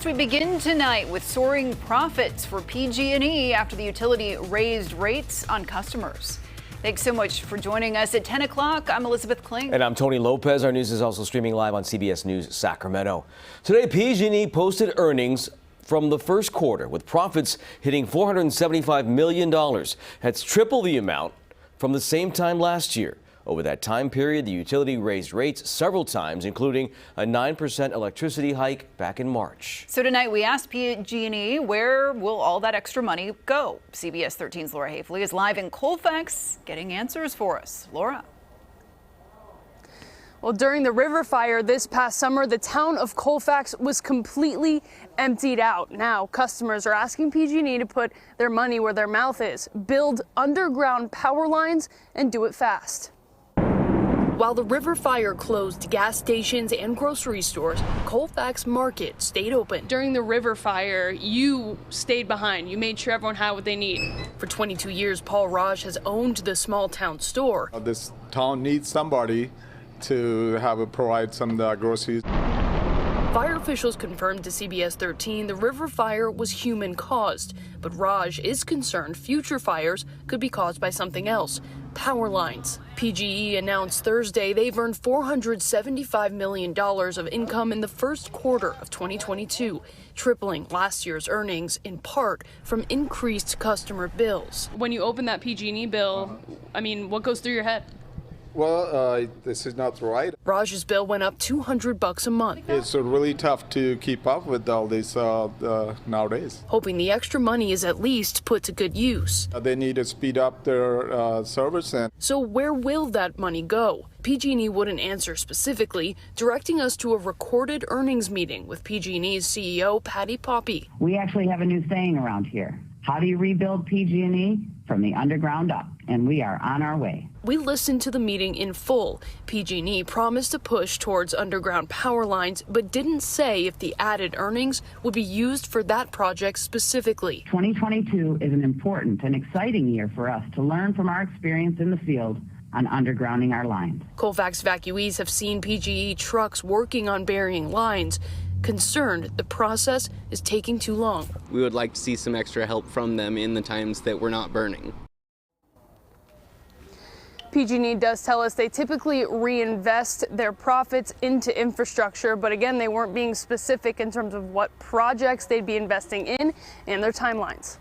We begin tonight with soaring profits for PG&E after the utility raised rates on customers. Thanks so much for joining us at 10 o'clock. I'm Elizabeth Kling. And I'm Tony Lopez. Our news is also streaming live on CBS News Sacramento. Today, PG&E posted earnings from the first quarter with profits hitting $475 million. That's triple the amount from the same time last year. Over that time period, the utility raised rates several times, including a 9% electricity hike back in March. So tonight we asked PG&E, where will all that extra money go? CBS 13's Laura Hafley is live in Colfax getting answers for us. Laura. Well, during the river fire this past summer, the town of Colfax was completely emptied out. Now, customers are asking PG&E to put their money where their mouth is, build underground power lines, and do it fast. While the river fire closed gas stations and grocery stores, Colfax Market stayed open. During the river fire, you stayed behind. You made sure everyone had what they need. For 22 years, Paul Raj has owned the small town store. This town needs somebody to provide some groceries. Fire officials confirmed to CBS 13 the river fire was human caused, but Raj is concerned future fires could be caused by something else. Power lines. PG&E announced Thursday they've earned $475 million of income in the first quarter of 2022, tripling last year's earnings in part from increased customer bills. When you open that PG&E bill, what goes through your head? Well, this is not right. Raj's bill went up $200 a month. It's really tough to keep up with all this nowadays. Hoping the extra money is at least put to good use. They need to speed up their service. So where will that money go? PG&E wouldn't answer specifically, directing us to a recorded earnings meeting with PG&E's CEO, Patty Poppe. We actually have a new saying around here. How do you rebuild PG&E? From the underground up, and we are on our way. We listened to the meeting in full. PG&E promised to push towards underground power lines, but didn't say if the added earnings would be used for that project specifically. 2022 is an important and exciting year for us to learn from our experience in the field on undergrounding our lines. Colfax evacuees have seen PG&E trucks working on burying lines. Concerned the process is taking too long. We would like to see some extra help from them in the times that we're not burning. PG&E does tell us they typically reinvest their profits into infrastructure, but again, they weren't being specific in terms of what projects they'd be investing in and their timelines.